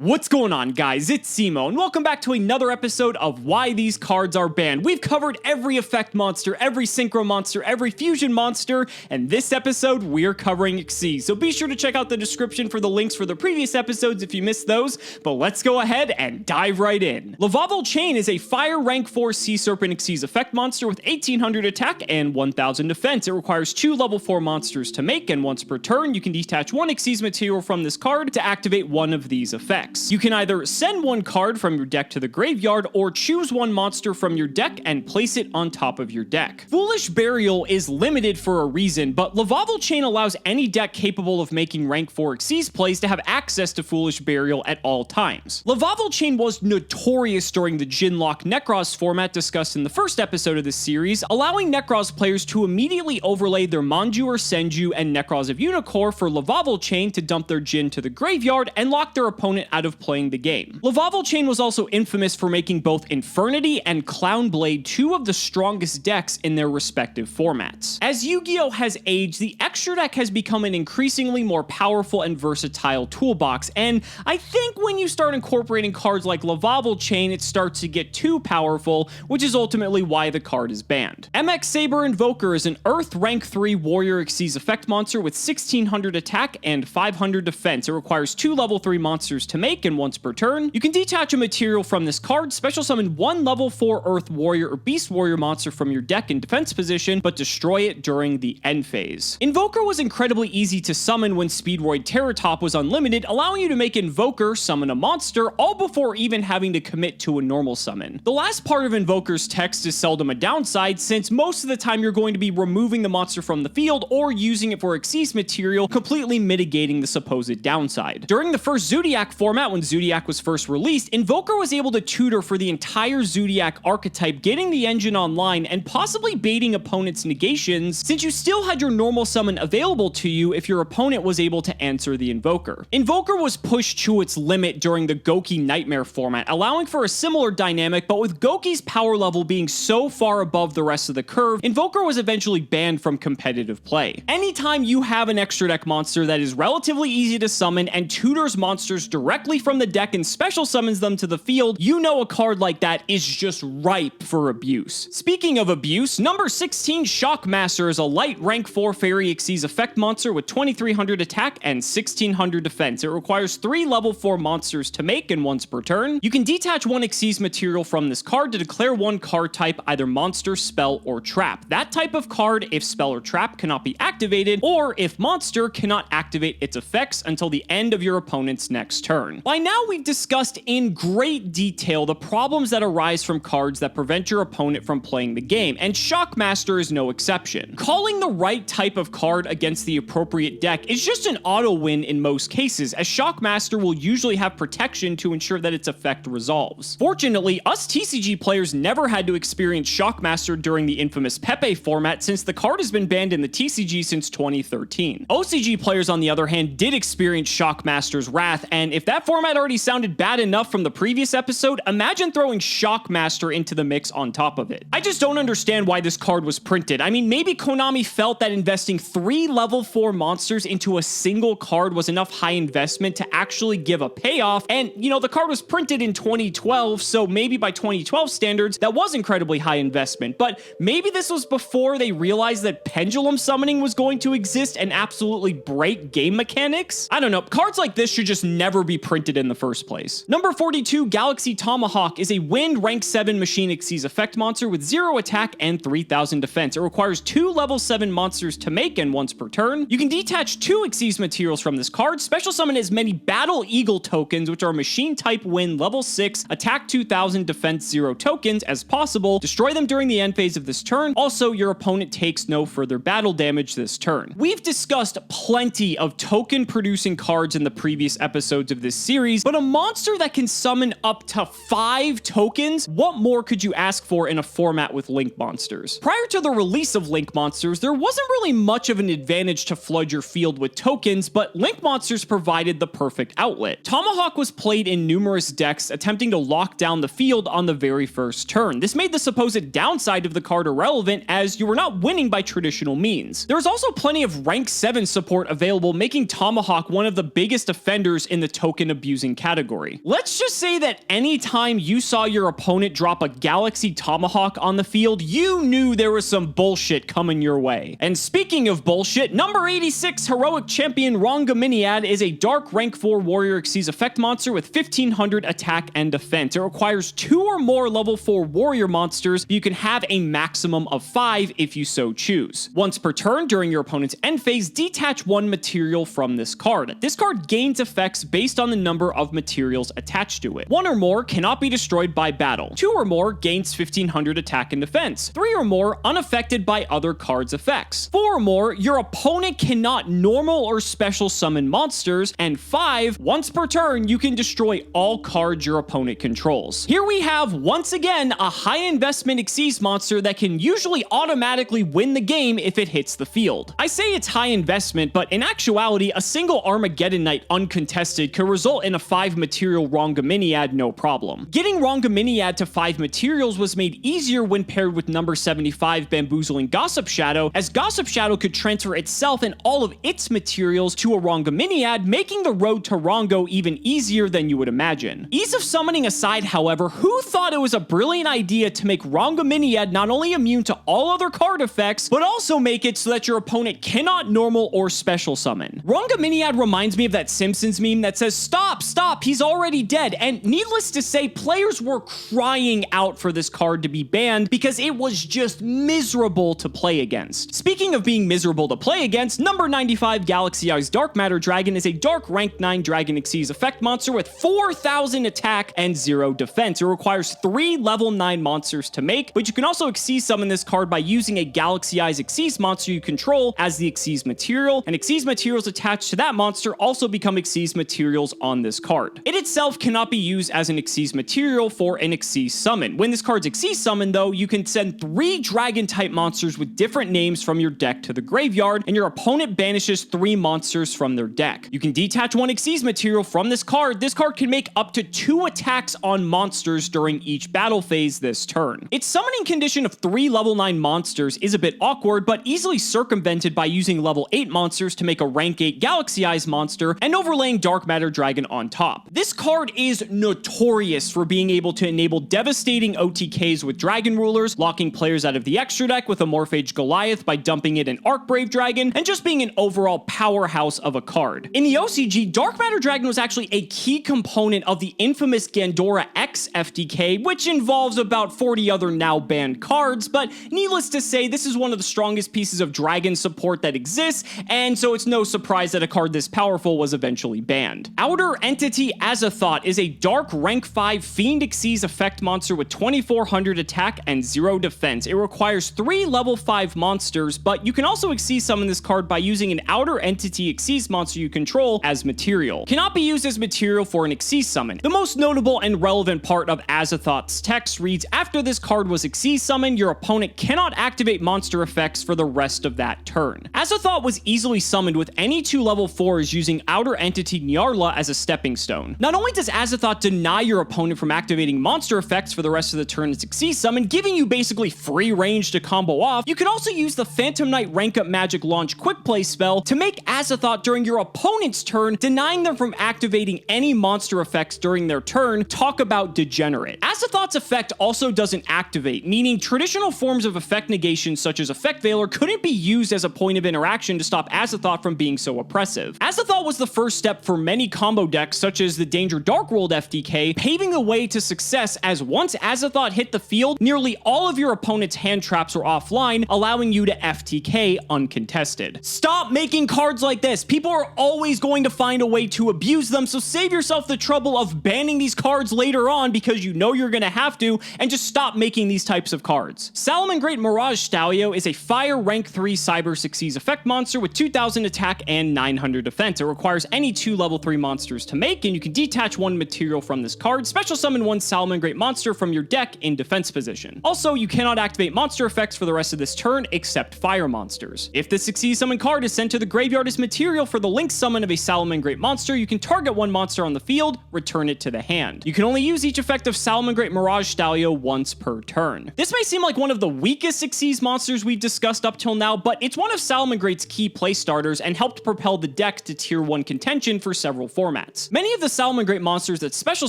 What's going on, guys? It's Cimo, and welcome back to another episode of Why These Cards Are Banned. We've covered every effect monster, every synchro monster, every fusion monster, and this episode we're covering Xyz. So be sure to check out the description for the links for the previous episodes if you missed those, but let's go ahead and dive right in. Lavavo Chain is a fire rank 4 Sea Serpent Xyz effect monster with 1800 attack and 1000 defense. It requires 2 level 4 monsters to make, and once per turn you can detach 1 Xyz material from this card to activate one of these effects. You can either send 1 card from your deck to the graveyard or choose 1 monster from your deck and place it on top of your deck. Foolish Burial is limited for a reason, but Lavavo Chain allows any deck capable of making rank 4 Xyz plays to have access to Foolish Burial at all times. Lavavo Chain was notorious during the Jinlock Nekroz format discussed in the first episode of this series, allowing Nekroz players to immediately overlay their Manju or Senju and Nekroz of Unicorn for Lavavo Chain to dump their Jin to the graveyard and lock their opponent out of playing the game. Lavavo Chain was also infamous for making both Infernity and Clownblade 2 of the strongest decks in their respective formats. As Yu-Gi-Oh! Has aged, the extra deck has become an increasingly more powerful and versatile toolbox, and I think when you start incorporating cards like Lavavo Chain, it starts to get too powerful, which is ultimately why the card is banned. MX Saber Invoker is an Earth rank 3 warrior Xyz effect monster with 1600 attack and 500 defense. It requires 2 level 3 monsters to make, and once per turn, you can detach a material from this card, special summon 1 level 4 Earth Warrior or Beast Warrior monster from your deck in defense position, but destroy it during the end phase. Invoker was incredibly easy to summon when Speedroid Terratop was unlimited, allowing you to make Invoker summon a monster all before even having to commit to a normal summon. The last part of Invoker's text is seldom a downside, since most of the time you're going to be removing the monster from the field or using it for Xyz material, completely mitigating the supposed downside. During the first Zoodiac format, when Zoodiac was first released, Invoker was able to tutor for the entire Zoodiac archetype, getting the engine online and possibly baiting opponents' negations, since you still had your normal summon available to you if your opponent was able to answer the Invoker. Invoker was pushed to its limit during the Goki Nightmare format, allowing for a similar dynamic, but with Goki's power level being so far above the rest of the curve, Invoker was eventually banned from competitive play. Anytime you have an extra deck monster that is relatively easy to summon and tutors monsters directly from the deck and special summons them to the field, you know a card like that is just ripe for abuse. Speaking of abuse, number 16 Shockmaster is a light rank 4 fairy Xyz effect monster with 2300 attack and 1600 defense. It requires 3 level 4 monsters to make, and once per turn, you can detach 1 Xyz material from this card to declare 1 card type, either monster, spell, or trap. That type of card, if spell or trap cannot be activated, or if monster cannot activate its effects until the end of your opponent's next turn. By now, we've discussed in great detail the problems that arise from cards that prevent your opponent from playing the game, and Shockmaster is no exception. Calling the right type of card against the appropriate deck is just an auto win in most cases, as Shockmaster will usually have protection to ensure that its effect resolves. Fortunately, us TCG players never had to experience Shockmaster during the infamous Pepe format, since the card has been banned in the TCG since 2013. OCG players, on the other hand, did experience Shockmaster's wrath, and if that format already sounded bad enough from the previous episode, imagine throwing Shockmaster into the mix on top of it. I just don't understand why this card was printed. I mean, maybe Konami felt that investing 3 level 4 monsters into a single card was enough high investment to actually give a payoff, and you know, the card was printed in 2012, so maybe by 2012 standards, that was incredibly high investment, but maybe this was before they realized that pendulum summoning was going to exist and absolutely break game mechanics? I don't know, cards like this should just never be printed in the first place. Number 42, Galaxy Tomahawk is a wind rank 7 machine Xyz effect monster with 0 attack and 3000 defense. It requires 2 level 7 monsters to make, and once per turn, you can detach 2 Xyz materials from this card, special summon as many Battle Eagle tokens, which are machine type wind level 6, attack 2000, defense 0 tokens as possible, destroy them during the end phase of this turn. Also, your opponent takes no further battle damage this turn. We've discussed plenty of token producing cards in the previous episodes of this series, but a monster that can summon up to 5 tokens, what more could you ask for in a format with Link monsters? Prior to the release of Link monsters, there wasn't really much of an advantage to flood your field with tokens, but Link monsters provided the perfect outlet. Tomahawk was played in numerous decks, attempting to lock down the field on the very first turn. This made the supposed downside of the card irrelevant, as you were not winning by traditional means. There was also plenty of rank 7 support available, making Tomahawk one of the biggest offenders in the token abusing category. Let's just say that anytime you saw your opponent drop a Galaxy Tomahawk on the field, you knew there was some bullshit coming your way. And speaking of bullshit, number 86 Heroic Champion Ronga Miniad is a Dark Rank 4 Warrior Xyz effect monster with 1500 attack and defense. It requires 2 or more level 4 warrior monsters, but you can have a maximum of 5 if you so choose. Once per turn during your opponent's end phase, detach 1 material from this card. This card gains effects based on the number of materials attached to it. 1 or more cannot be destroyed by battle. 2 or more gains 1500 attack and defense. 3 or more unaffected by other cards' effects. 4 or more, your opponent cannot normal or special summon monsters. And 5, once per turn, you can destroy all cards your opponent controls. Here we have, once again, a high investment Xyz monster that can usually automatically win the game if it hits the field. I say it's high investment, but in actuality, a single Armageddon Knight uncontested could result in a 5 material Ronga Miniad no problem. Getting Ronga Miniad to 5 materials was made easier when paired with number 75 Bamboozling Gossip Shadow, as Gossip Shadow could transfer itself and all of its materials to a Ronga Miniad, making the road to Rongo even easier than you would imagine. Ease of summoning aside, however, who thought it was a brilliant idea to make Ronga Miniad not only immune to all other card effects, but also make it so that your opponent cannot normal or special summon? Ronga Miniad reminds me of that Simpsons meme that says, "Stop, stop, he's already dead," and needless to say, players were crying out for this card to be banned because it was just miserable to play against. Speaking of being miserable to play against, number 95 Galaxy Eyes Dark Matter Dragon is a Dark Rank 9 Dragon Xyz effect monster with 4000 attack and 0 defense. It requires 3 level 9 monsters to make, but you can also Xyz summon this card by using a Galaxy Eyes Xyz monster you control as the Xyz material, and Xyz materials attached to that monster also become Xyz materials on this card. It itself cannot be used as an Xyz material for an Xyz summon. When this card's Xyz summon, though, you can send 3 dragon-type monsters with different names from your deck to the graveyard, and your opponent banishes 3 monsters from their deck. You can detach 1 Xyz material from this card. This card can make up to 2 attacks on monsters during each battle phase this turn. Its summoning condition of 3 level 9 monsters is a bit awkward, but easily circumvented by using level 8 monsters to make a rank 8 Galaxy Eyes monster and overlaying Dark Matter Dragon on top. This card is notorious for being able to enable devastating OTKs with Dragon Rulers, locking players out of the extra deck with a Morphage Goliath by dumping it an Arcbrave Dragon, and just being an overall powerhouse of a card. In the OCG, Dark Matter Dragon was actually a key component of the infamous Gandora X FTK, which involves about 40 other now banned cards, but needless to say, this is one of the strongest pieces of Dragon support that exists, and so it's no surprise that a card this powerful was eventually banned. Outer Entity Azathoth is a Dark Rank 5 Fiend Xyz effect monster with 2400 attack and 0 defense. It requires 3 level 5 monsters, but you can also Xyz summon this card by using an Outer Entity Xyz monster you control as material. Cannot be used as material for an Xyz summon. The most notable and relevant part of Azathoth's text reads, "After this card was Xyz summoned, your opponent cannot activate monster effects for the rest of that turn." Azathoth was easily summoned with any 2 level 4s using Outer Entity Nyarla as a stepping stone. Not only does Azathoth deny your opponent from activating monster effects for the rest of the turn as Xyz summon, giving you basically free range to combo off, you can also use the Phantom Knight Rank Up Magic Launch Quick Play spell to make Azathoth during your opponent's turn, denying them from activating any monster effects during their turn. Talk about degenerate. Azathoth's effect also doesn't activate, meaning traditional forms of effect negation such as Effect Veiler couldn't be used as a point of interaction to stop Azathoth from being so oppressive. Azathoth was the first step for many combo decks such as the Danger Dark World FTK, paving the way to success as once Azathoth hit the field, nearly all of your opponent's hand traps were offline, allowing you to FTK uncontested. Stop making cards like this. People are always going to find a way to abuse them, so save yourself the trouble of banning these cards later on because you know you're going to have to, and just stop making these types of cards. Salomon Great Mirage Stalio is a Fire Rank 3 Cyber Xyz effect monster with 2000 attack and 900 defense. It requires any 2 level 3 monsters to make, and you can detach 1 material from this card, special summon 1 Salomon Great monster from your deck in defense position. Also, you cannot activate monster effects for the rest of this turn except fire monsters. If this Xyz summon card is sent to the graveyard as material for the link summon of a Salomon Great monster, you can target 1 monster on the field, return it to the hand. You can only use each effect of Salomon Great Mirage Stalio once per turn. This may seem like one of the weakest Xyz monsters we've discussed up till now, but it's one of Salomon Great's key play starters and helped propel the deck to tier 1 contention for several formats. formats. Many of the Salomon Great monsters that special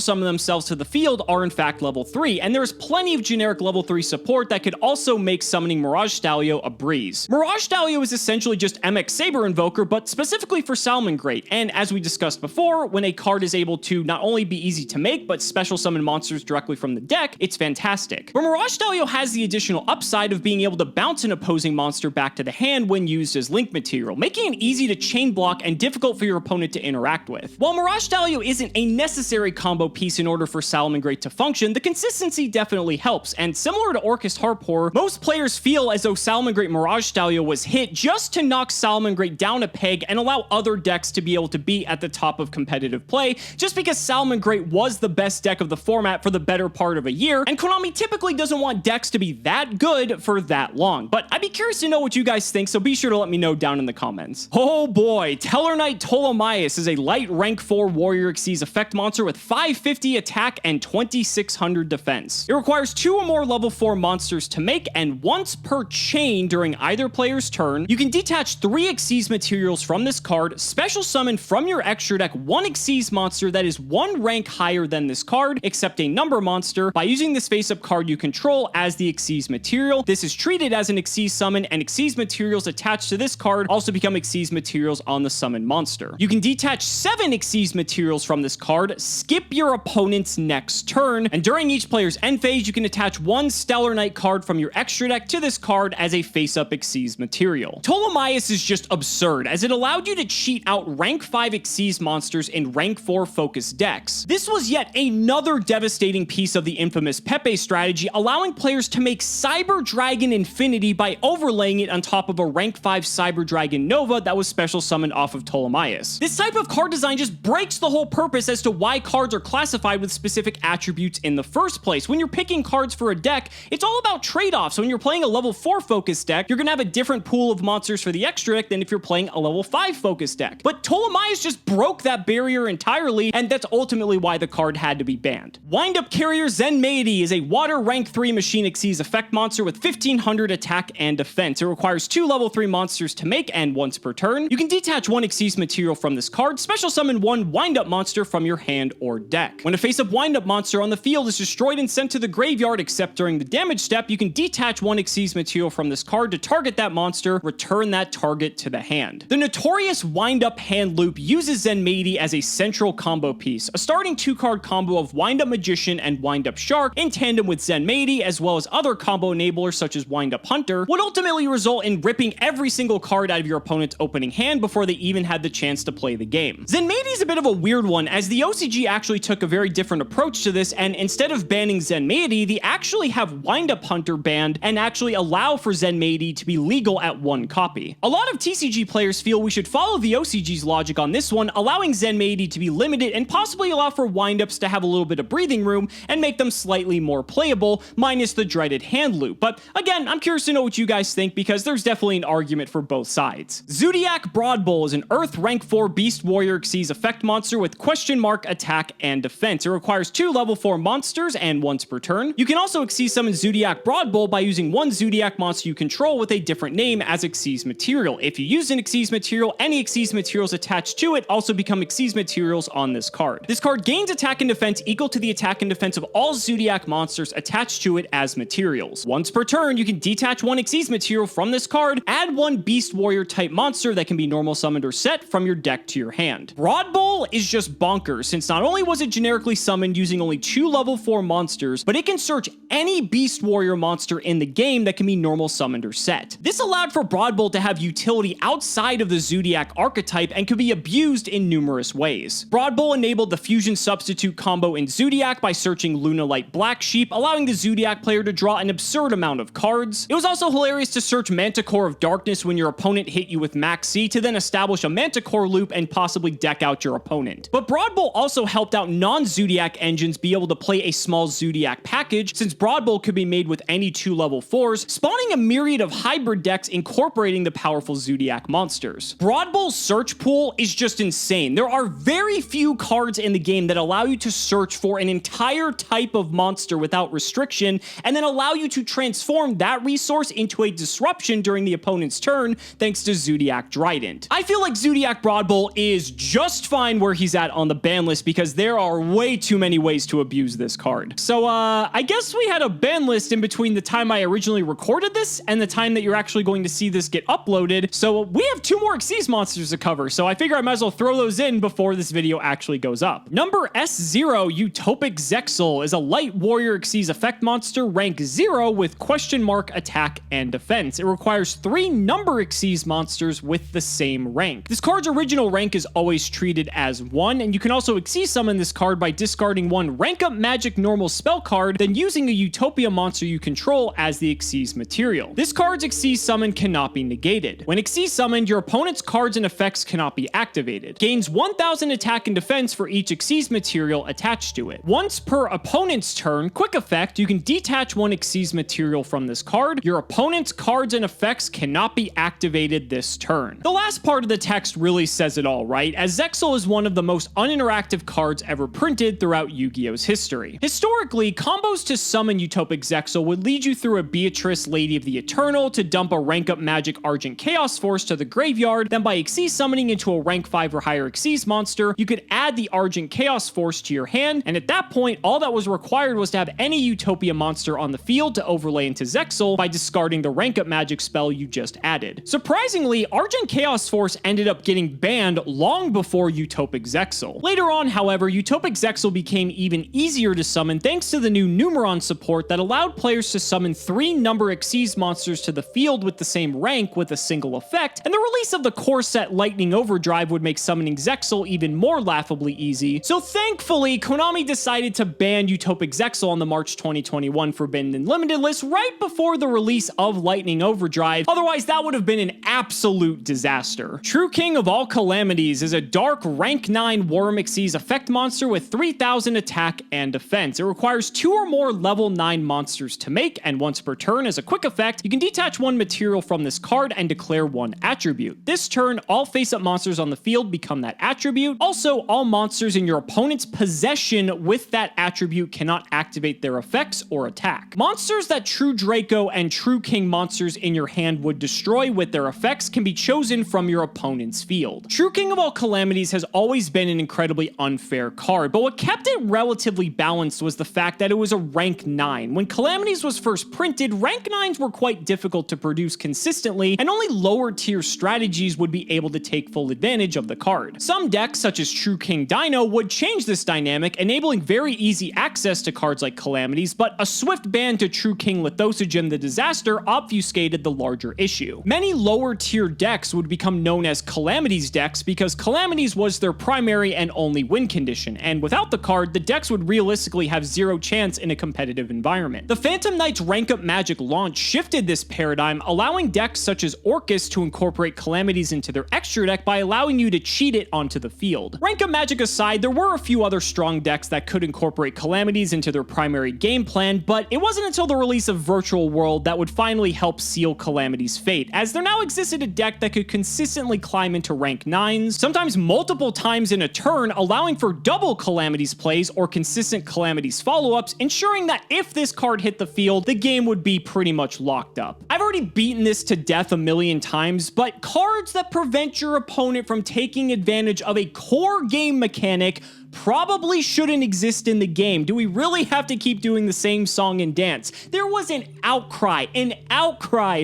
summon themselves to the field are in fact level 3, and there's plenty of generic level 3 support that could also make summoning Mirage Stalio a breeze. Mirage Stalio is essentially just MX Saber Invoker, but specifically for Salomon Great, and as we discussed before, when a card is able to not only be easy to make, but special summon monsters directly from the deck, it's fantastic. But Mirage Stalio has the additional upside of being able to bounce an opposing monster back to the hand when used as link material, making it easy to chain block and difficult for your opponent to interact with. While Mirage Stalio isn't a necessary combo piece in order for Salomon Great to function, the consistency definitely helps, and similar to Orcust Harpor, most players feel as though Salomon Great Mirage Stalio was hit just to knock Salomon Great down a peg and allow other decks to be able to be at the top of competitive play, just because Salomon Great was the best deck of the format for the better part of a year, and Konami typically doesn't want decks to be that good for that long. But I'd be curious to know what you guys think, so be sure to let me know down in the comments. Oh boy, Teller Knight Tolomius is a light rank 4 Warrior Xyz effect monster with 550 attack and 2600 defense. It requires 2 or more level 4 monsters to make, and once per chain during either player's turn, you can detach 3 Xyz materials from this card, special summon from your extra deck 1 Xyz monster that is 1 rank higher than this card, except a number monster, by using this face-up card you control as the Xyz material. This is treated as an Xyz summon, and Xyz materials attached to this card also become Xyz materials on the summon monster. You can detach 7 Xyz materials from this card, skip your opponent's next turn, and during each player's end phase, you can attach 1 Stellar Knight card from your extra deck to this card as a face-up Xyz material. Tolomius is just absurd, as it allowed you to cheat out rank 5 Xyz monsters in rank 4 focus decks. This was yet another devastating piece of the infamous Pepe strategy, allowing players to make Cyber Dragon Infinity by overlaying it on top of a rank 5 Cyber Dragon Nova that was special summoned off of Tolomius. This type of card design just breaks the whole purpose as to why cards are classified with specific attributes in the first place. When you're picking cards for a deck, it's all about trade-offs. When you're playing a level 4 focus deck, you're gonna have a different pool of monsters for the extra deck than if you're playing a level 5 focus deck. But Tolomius just broke that barrier entirely, and that's ultimately why the card had to be banned. Wind-up carrier Zenmaity is a water rank 3 machine Xyz effect monster with 1500 attack and defense. It requires 2 level 3 monsters to make, and once per turn, you can detach 1 Xyz material from this card, special summon 1 wind-up monster from your hand or deck. When a face-up wind-up monster on the field is destroyed and sent to the graveyard, except during the damage step, you can detach 1 Xyz material from this card to target that monster, return that target to the hand. The notorious wind-up hand loop uses Zenmaity as a central combo piece, a starting 2-card combo of Wind-Up Magician and Wind-Up Shark in tandem with Zenmaity, as well as other combo enablers such as Wind-Up Hunter, would ultimately result in ripping every single card out of your opponent's opening hand before they even had the chance to play the game. Zenmaity is a bit of a weird one, as the OCG actually took a very different approach to this, and instead of banning Zenmaity, they actually have Wind-Up Hunter banned and actually allow for Zenmaity to be legal at 1 copy. A lot of TCG players feel we should follow the OCG's logic on this one, allowing Zenmaity to be limited and possibly allow for wind-ups to have a little bit of breathing room and make them slightly more playable, minus the dreaded hand loop. But again, I'm curious to know what you guys think, because there's definitely an argument for both sides. Zoodiac Broadball is an Earth rank 4 Beast Warrior Xyz effect monster with question mark attack and defense. It requires 2 level 4 monsters and once per turn. You can also Xyz summon Zoodiac Broadball by using 1 Zoodiac monster you control with a different name as Xyz material. If you use an Xyz material, any Xyz materials attached to it also become Xyz materials on this card. This card gains attack and defense equal to the attack and defense of all Zoodiac monsters attached to it as materials. Once per turn, you can detach 1 Xyz material from this card, add 1 Beast Warrior type monster that can be normal summoned or set from your deck to your hand. Broadball is just bonkers, since not only was it generically summoned using only 2 level 4 monsters, but it can search any Beast Warrior monster in the game that can be normal summoned or set. This allowed for Broadball to have utility outside of the Zoodiac archetype and could be abused in numerous ways. Broadball enabled the fusion substitute combo in Zoodiac by searching Lunalight Black Sheep, allowing the Zoodiac player to draw an absurd amount of cards. It was also hilarious to search Manticore of Darkness when your opponent hit you with Max C to then establish a Manticore loop and possibly deck out your opponent. But Broadball also helped out non-Zoodiac engines be able to play a small Zoodiac package, since Broadball could be made with any 2 level 4s, spawning a myriad of hybrid decks incorporating the powerful Zoodiac monsters. Broadball's search pool is just insane. There are very few cards in the game that allow you to search for an entire type of monster without restriction, and then allow you to transform that resource into a disruption during the opponent's turn thanks to Zoodiac Trident. I feel like Zoodiac Broadball is just fine find where he's at on the ban list because there are way too many ways to abuse this card. So, I guess we had a ban list in between the time I originally recorded this and the time that you're actually going to see this get uploaded. So we have 2 more Xyz monsters to cover. So I figure I might as well throw those in before this video actually goes up. Number S0, Utopic Zexel, is a light warrior Xyz effect monster, rank 0 with question mark attack and defense. It requires 3 number Xyz monsters with the same rank. This card's original rank is always treated as 1, and you can also Xyz summon this card by discarding 1 rank up magic normal spell card, then using a Utopia monster you control as the Xyz material. This card's Xyz summon cannot be negated. When Xyz summoned, your opponent's cards and effects cannot be activated. Gains 1000 attack and defense for each Xyz material attached to it. Once per opponent's turn, quick effect, you can detach 1 Xyz material from this card. Your opponent's cards and effects cannot be activated this turn. The last part of the text really says it all, right? As Zexel is one of the most uninteractive cards ever printed throughout Yu-Gi-Oh's history. Historically, combos to summon Utopic Zexel would lead you through a Beatrice, Lady of the Eternal, to dump a rank up magic Argent Chaos Force to the graveyard, then by Xyz summoning into a rank 5 or higher Xyz monster, you could add the Argent Chaos Force to your hand, and at that point, all that was required was to have any Utopia monster on the field to overlay into Zexel by discarding the rank up magic spell you just added. Surprisingly, Argent Chaos Force ended up getting banned long before Utopic Zexel. Later on, however, Utopic Zexel became even easier to summon thanks to the new Numeron support that allowed players to summon 3 number Xyz monsters to the field with the same rank with a single effect, and the release of the core set Lightning Overdrive would make summoning Zexel even more laughably easy. So thankfully, Konami decided to ban Utopic Zexel on the March 2021 Forbidden and Limited list right before the release of Lightning Overdrive, otherwise that would have been an absolute disaster. True King of all Calamities is a dark rank 9 Worm Xyz effect monster with 3000 attack and defense. It requires 2 or more level 9 monsters to make, and once per turn as a quick effect, you can detach 1 material from this card and declare 1 attribute. This turn, all face-up monsters on the field become that attribute. Also, all monsters in your opponent's possession with that attribute cannot activate their effects or attack. Monsters that True Draco and True King monsters in your hand would destroy with their effects can be chosen from your opponent's field. True King of all Calamities has always been an incredibly unfair card, but what kept it relatively balanced was the fact that it was a rank 9. When Calamities was first printed, rank 9s were quite difficult to produce consistently, and only lower tier strategies would be able to take full advantage of the card. Some decks, such as True King Dino, would change this dynamic, enabling very easy access to cards like Calamities, but a swift ban to True King Lithosogem the Disaster obfuscated the larger issue. Many lower tier decks would become known as Calamities decks because Calamities was their primary and only win condition, and without the card, the decks would realistically have 0 chance in a competitive environment. The Phantom Knight's rank up magic launch shifted this paradigm, allowing decks such as Orcus to incorporate Calamities into their extra deck by allowing you to cheat it onto the field. Rank up magic aside, there were a few other strong decks that could incorporate Calamities into their primary game plan, but it wasn't until the release of Virtual World that would finally help seal Calamities' fate, as there now existed a deck that could consistently climb into rank 9s, sometimes multiple times in a turn, allowing for double Calamities plays or consistent Calamities follow-ups, ensuring that if this card hit the field, the game would be pretty much locked up. I've already beaten this to death a million times, but cards that prevent your opponent from taking advantage of a core game mechanic probably shouldn't exist in the game. Do we really have to keep doing the same song and dance? There was an outcry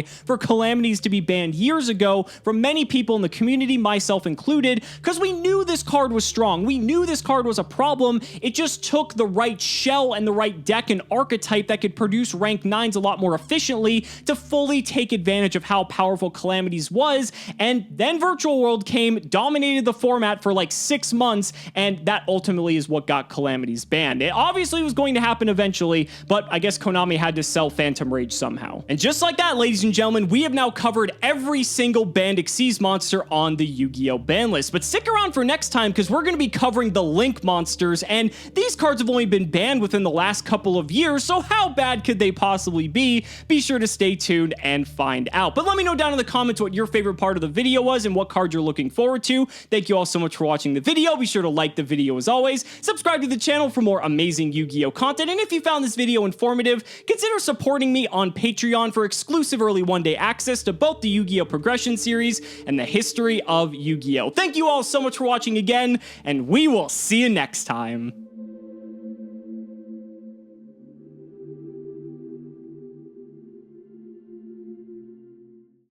for Calamities to be banned years ago from many people in the community, myself included, because we knew this card was strong. We knew this card was a problem. It just took the right shell and the right deck and archetype that could produce rank 9s a lot more efficiently to fully take advantage of how powerful Calamities was, and then Virtual World came, dominated the format for like 6 months, and that ultimately is what got Calamities banned. It obviously was going to happen eventually, but I guess Konami had to sell Phantom Rage somehow. And just like that, ladies and gentlemen, we have now covered every single banned Xyz monster on the Yu-Gi-Oh! Ban list. But stick around for next time, because we're going to be covering the Link monsters, and these cards have only been banned within the last couple of years, so how bad could they possibly be? Be sure to stay tuned and find out. But let me know down in the comments what your favorite part of the video was and what card you're looking forward to. Thank you all so much for watching the video. Be sure to like the video as as always, subscribe to the channel for more amazing Yu-Gi-Oh content, and if you found this video informative, consider supporting me on Patreon for exclusive early one-day access to both the Yu-Gi-Oh progression series and the history of Yu-Gi-Oh. Thank you all so much for watching again, and we will see you next time.